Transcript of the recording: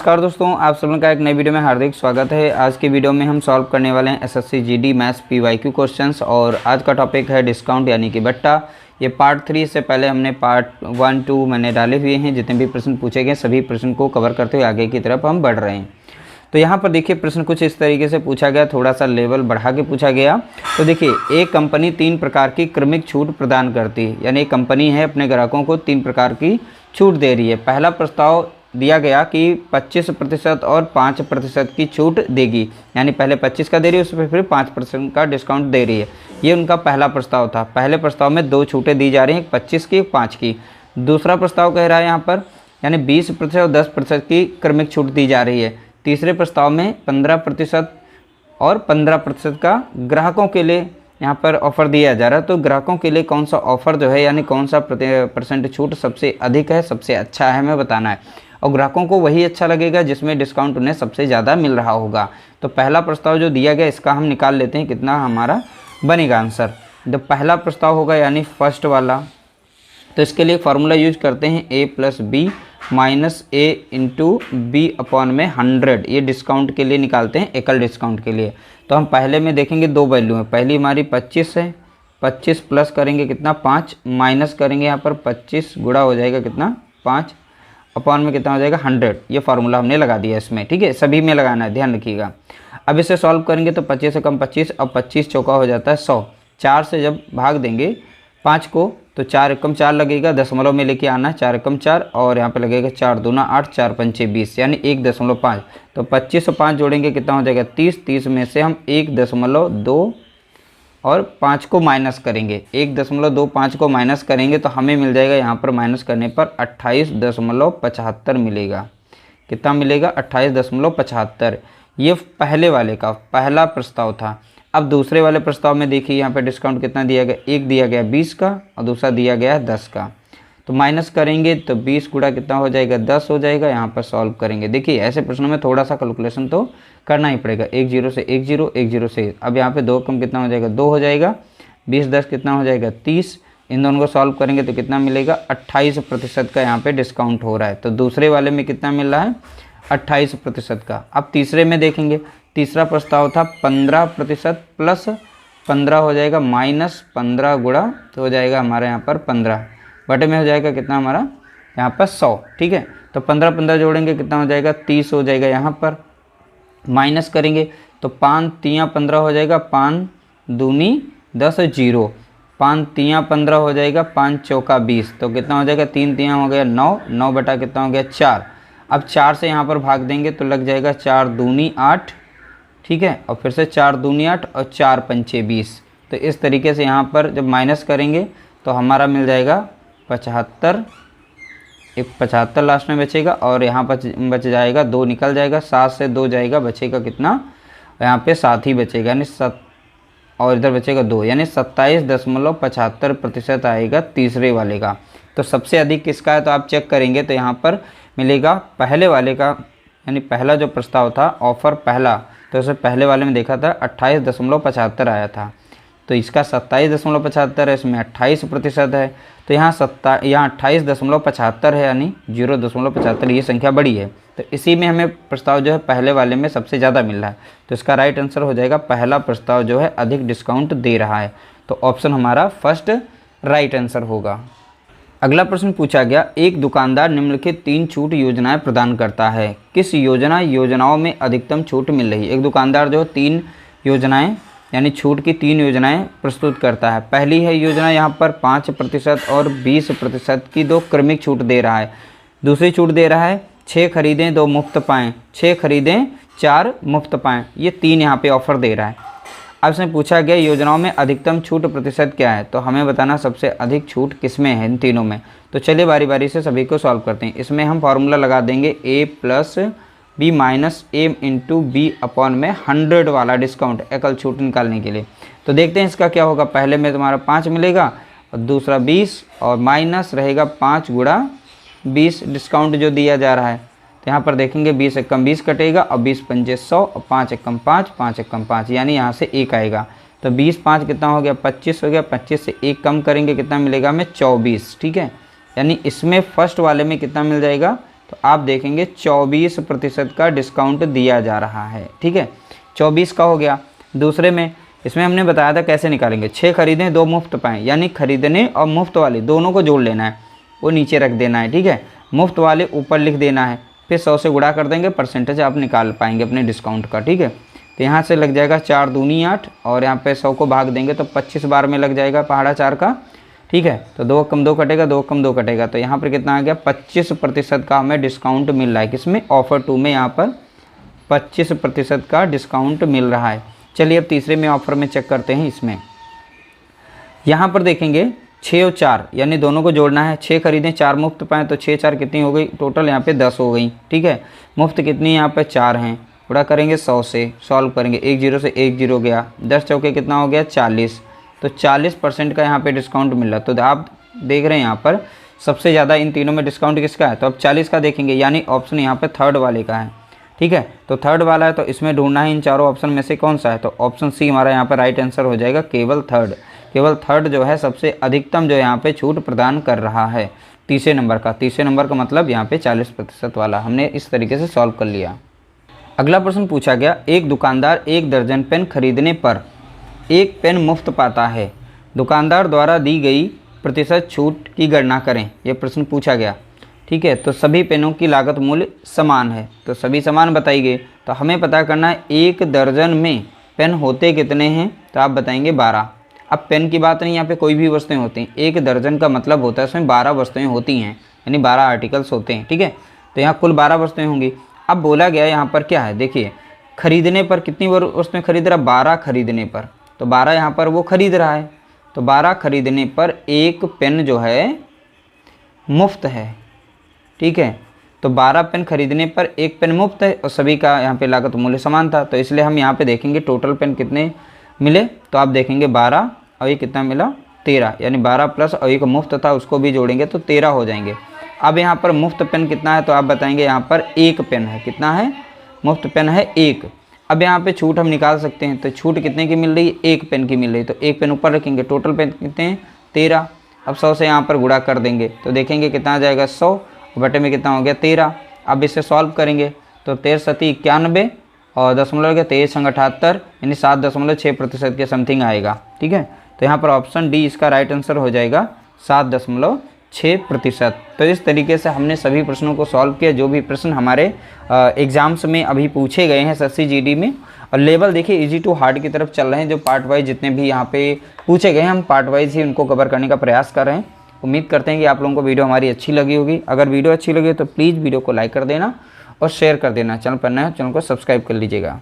नमस्कार दोस्तों, आप सब लोगों का एक नई वीडियो में हार्दिक स्वागत है। आज की वीडियो में हम सॉल्व करने वाले हैं SSC GD maths PYQ questions और आज का टॉपिक है डिस्काउंट यानी कि बट्टा। ये पार्ट 3 से पहले हमने पार्ट 1, 2 मैंने डाले हुए हैं। जितने भी प्रश्न पूछे गए सभी प्रश्न को कवर करते हुए आगे की तरफ हम बढ़ रहे हैं। तो यहाँ पर देखिए प्रश्न कुछ इस तरीके से पूछा गया, थोड़ा सा लेवल बढ़ा के पूछा गया। तो देखिए एक कंपनी 3 प्रकार की क्रमिक छूट प्रदान करती है, यानी एक कंपनी है अपने ग्राहकों को 3 प्रकार की छूट दे रही है। पहला प्रस्ताव दिया गया कि 25% और 5% की छूट देगी, यानी पहले 25 का दे रही है, उस पर फिर 5% का डिस्काउंट दे रही है। ये उनका पहला प्रस्ताव था। पहले प्रस्ताव में 2 छूटें दी जा रही हैं, 25 की 5 की। दूसरा प्रस्ताव कह रहा है यहाँ पर यानी 20% और 10% की क्रमिक छूट दी जा रही है। तीसरे प्रस्ताव में 15% और 15% का ग्राहकों के लिए यहाँ पर ऑफ़र दिया जा रहा है। तो ग्राहकों के लिए कौन सा ऑफ़र जो है यानी कौन सा % छूट सबसे अधिक है, सबसे अच्छा है, हमें बताना है। और ग्राहकों को वही अच्छा लगेगा जिसमें डिस्काउंट उन्हें सबसे ज़्यादा मिल रहा होगा। तो पहला प्रस्ताव जो दिया गया इसका हम निकाल लेते हैं कितना हमारा बनेगा आंसर। तो पहला प्रस्ताव होगा यानी फर्स्ट वाला, तो इसके लिए फार्मूला यूज करते हैं a+b minus a into b upon में 100। ये डिस्काउंट के लिए निकालते हैं, एकल डिस्काउंट के लिए। तो हम पहले में देखेंगे 2 वैल्यू है। पहली हमारी 25 है, 25 प्लस करेंगे कितना 5, माइनस करेंगे यहाँ पर 25 गुणा हो जाएगा कितना 5 अपॉन में कितना हो जाएगा 100। ये फार्मूला हमने लगा दिया इसमें, ठीक है, सभी में लगाना है, ध्यान रखिएगा। अब इसे सॉल्व करेंगे तो 25 से कम 25 और 25 चौका हो जाता है 100। 4 से जब भाग देंगे 5 को तो 4 एकम 4 लगेगा, दशमलव में लेके आना है, 4 एकम 4 और यहाँ पे लगेगा 4 दूना 8, 4 पंचे 20 यानी 1.5। तो 25 और 5 जोड़ेंगे कितना हो जाएगा 30। 30 में से हम 1.2 और 5 को माइनस करेंगे, 1.25 को माइनस करेंगे तो हमें मिल जाएगा यहाँ पर माइनस करने पर 28.75 मिलेगा। कितना मिलेगा 28.75। ये पहले वाले का पहला प्रस्ताव था। अब दूसरे वाले प्रस्ताव में देखिए यहाँ पे डिस्काउंट कितना दिया गया, एक दिया गया 20 का और दूसरा दिया गया है 10 का। तो माइनस करेंगे तो 20 गुणा कितना हो जाएगा 10 हो जाएगा। यहाँ पर सॉल्व करेंगे, देखिए ऐसे प्रश्नों में थोड़ा सा कैलकुलेशन तो करना ही पड़ेगा। 1 0 से 1 0, 1 0 से अब यहाँ पे 2 कम कितना हो जाएगा 2 हो जाएगा, 20 10 कितना हो जाएगा 30। इन दोनों को सॉल्व करेंगे तो कितना मिलेगा 28% का यहाँ पे डिस्काउंट हो रहा है। तो दूसरे वाले में कितना मिल रहा है 28% का। अब तीसरे में देखेंगे, तीसरा प्रस्ताव था 15% प्लस 15 हो जाएगा माइनस 15 गुणा तो हो जाएगा हमारे यहाँ पर 15 बटे में हो जाएगा कितना हमारा यहाँ पर 100, ठीक है। तो 15 जोड़ेंगे कितना हो जाएगा 30 हो जाएगा। यहाँ पर माइनस करेंगे तो 5 3 15 हो जाएगा, 5 दूनी 10 0, 5 3 15 हो जाएगा, 5 चौका 20 तो कितना हो जाएगा 3 3 हो गया 9, 9 बटा कितना हो गया 4। अब 4 से यहाँ पर भाग देंगे तो लग जाएगा 4 दूनी 8, ठीक है, और फिर से 4 दूनी 8 और 4 पंचे 20। तो इस तरीके से यहाँ पर जब माइनस करेंगे तो हमारा मिल जाएगा 75, एक 75 लास्ट में बचेगा और यहाँ पर बच जाएगा 2 निकल जाएगा, 7 से 2 जाएगा, बचेगा कितना यहाँ पे 7 ही बचेगा यानी 7 और इधर बचेगा 2 यानी 27.75% आएगा तीसरे वाले का। तो सबसे अधिक किसका है तो आप चेक करेंगे तो यहाँ पर मिलेगा पहले वाले का, यानी पहला जो प्रस्ताव था ऑफ़र पहला, तो उसे पहले वाले में देखा था 28.75 आया था। तो इसका 27.75 है, इसमें 28% है। तो यहाँ 28.75 है यानी 0.75, ये संख्या बड़ी है। तो इसी में हमें प्रस्ताव जो है पहले वाले में सबसे ज़्यादा मिल रहा है। तो इसका राइट आंसर हो जाएगा पहला प्रस्ताव जो है अधिक डिस्काउंट दे रहा है। तो ऑप्शन हमारा फर्स्ट राइट आंसर होगा। अगला प्रश्न पूछा गया, एक दुकानदार निम्नलिखित 3 छूट योजनाएं प्रदान करता है, किस योजनाओं में अधिकतम छूट मिल रही है। एक दुकानदार जो 3 योजनाएं यानी छूट की 3 योजनाएं प्रस्तुत करता है। पहली है योजना यहाँ पर 5% और 20% की 2 क्रमिक छूट दे रहा है। दूसरी छूट दे रहा है 6 खरीदें 2 मुफ्त पाएँ, 6 खरीदें 4 मुफ्त पाएँ, ये 3 यहाँ पे ऑफ़र दे रहा है। अब इसमें पूछा गया योजनाओं में अधिकतम छूट प्रतिशत क्या है, तो हमें बताना सबसे अधिक छूट किस में है इन तीनों में। तो चलिए बारी बारी से सभी को सॉल्व करते हैं। इसमें हम फार्मूला लगा देंगे a+b minus a into b upon में 100 वाला डिस्काउंट एकल छूट निकालने के लिए। तो देखते हैं इसका क्या होगा। पहले में तुम्हारा 5 मिलेगा और दूसरा 20 और माइनस रहेगा 5 गुणा 20 डिस्काउंट जो दिया जा रहा है। तो यहाँ पर देखेंगे 20 एकम 20 कटेगा और 20 पंचे 100 और 5 एकम 5, 5 एकम 5 यानी यहाँ से 1 आएगा। तो 20 5 कितना हो गया 25 हो गया, 25 से 1 कम करेंगे कितना मिलेगा हमें 24, ठीक है। यानी इसमें फर्स्ट वाले में कितना मिल जाएगा तो आप देखेंगे 24% का डिस्काउंट दिया जा रहा है। ठीक है, 24 का हो गया। दूसरे में इसमें हमने बताया था कैसे निकालेंगे, 6 खरीदें 2 मुफ्त पाएँ, यानी खरीदने और मुफ्त वाले दोनों को जोड़ लेना है, वो नीचे रख देना है। ठीक है, मुफ्त वाले ऊपर लिख देना है, फिर 100 से गुणा कर देंगे, परसेंटेज आप निकाल पाएंगे अपने डिस्काउंट का। ठीक है, तो यहाँ से लग जाएगा 4 दूनी 8 और यहाँ पे 100 को भाग देंगे तो 25 बार में लग जाएगा पहाड़ा 4 का। ठीक है, तो 2 कम 2 कटेगा, 2 कम 2 कटेगा, तो यहाँ पर कितना आ गया 25% का हमें डिस्काउंट मिल रहा है। किसमें, ऑफर 2 में यहाँ पर 25% का डिस्काउंट मिल रहा है। चलिए अब तीसरे में ऑफर में चेक करते हैं। इसमें यहाँ पर देखेंगे 6 और 4 यानी दोनों को जोड़ना है, 6 खरीदें 4 मुफ्त पाएँ, तो 6 4 कितनी हो गई, टोटल यहाँ पे 10 हो गई। ठीक है, मुफ्त कितनी यहाँ पे 4 हैं, गुणा करेंगे 100 से, सॉल्व करेंगे, 1 0 से 1 0 गया, 10 चौके कितना हो गया 40, तो 40% का यहाँ पे डिस्काउंट मिल रहा है। तो आप देख रहे हैं यहाँ पर सबसे ज़्यादा इन तीनों में डिस्काउंट किसका है, तो अब 40 का देखेंगे, यानी ऑप्शन यहाँ पे थर्ड वाले का है। ठीक है, तो थर्ड वाला है, तो इसमें ढूंढना है इन चारों ऑप्शन में से कौन सा है, तो ऑप्शन सी हमारा यहाँ पर राइट आंसर हो जाएगा, केवल थर्ड। केवल थर्ड जो है सबसे अधिकतम जो यहाँ पे छूट प्रदान कर रहा है तीसरे नंबर का। तीसरे नंबर का मतलब यहाँ पे 40% वाला हमने इस तरीके से सॉल्व कर लिया। अगला प्रश्न पूछा गया, एक दुकानदार 1 दर्जन पेन खरीदने पर 1 पेन मुफ्त पाता है, दुकानदार द्वारा दी गई प्रतिशत छूट की गणना करें, यह प्रश्न पूछा गया। ठीक है, तो सभी पेनों की लागत मूल्य समान है, तो सभी समान बताई गई, तो हमें पता करना है 1 दर्जन में पेन होते कितने हैं, तो आप बताएंगे 12। अब पेन की बात नहीं, यहाँ पे कोई भी वस्तुएं होती हैं, 1 दर्जन का मतलब होता है उसमें 12 वस्तुएं होती हैं, यानी 12 आर्टिकल्स होते हैं। ठीक है, तो यहाँ कुल 12 वस्तुएं होंगी। अब बोला गया यहाँ पर क्या है, देखिए खरीदने पर कितनी वस्तुएं खरीद रहा, 12 खरीदने पर, तो 12 यहाँ पर वो खरीद रहा है, तो 12 खरीदने पर 1 पेन जो है मुफ्त है। ठीक है, तो 12 पेन खरीदने पर 1 पेन मुफ्त है और सभी का यहाँ पे लागत मूल्य समान था, तो इसलिए हम यहाँ पे देखेंगे टोटल पेन कितने मिले, तो आप देखेंगे 12 और ये कितना मिला 13, यानी 12 प्लस और एक मुफ्त था उसको भी जोड़ेंगे तो 13 हो जाएंगे। अब यहाँ पर मुफ्त पेन कितना है, तो आप बताएंगे यहाँ पर 1 पेन है, कितना है, मुफ्त पेन है 1। अब यहाँ पे छूट हम निकाल सकते हैं, तो छूट कितने की मिल रही है, 1 पेन की मिल रही है, तो 1 पेन ऊपर रखेंगे, टोटल पेन कितने हैं 13। अब 100 से यहाँ पर गुणा कर देंगे तो देखेंगे कितना आ जाएगा 100 बटे में कितना हो गया 13। अब इसे सॉल्व करेंगे तो 13 सती 91 और दशमलव के 23 संग 78 यानी 7.6% के समथिंग आएगा। ठीक है, तो यहाँ पर ऑप्शन डी इसका राइट आंसर हो जाएगा 7.6%। तो इस तरीके से हमने सभी प्रश्नों को सॉल्व किया, जो भी प्रश्न हमारे एग्जाम्स में अभी पूछे गए हैं एसएससी जीडी में। और लेवल देखिए इजी टू हार्ड की तरफ चल रहे हैं, जो पार्ट वाइज जितने भी यहाँ पे पूछे गए हैं हम पार्ट वाइज ही उनको कवर करने का प्रयास कर रहे हैं। उम्मीद करते हैं कि आप लोगों को वीडियो हमारी अच्छी लगी होगी। अगर वीडियो अच्छी लगी तो प्लीज़ वीडियो को लाइक कर देना और शेयर कर देना। चैनल पर नए हो चैनल को सब्सक्राइब कर लीजिएगा।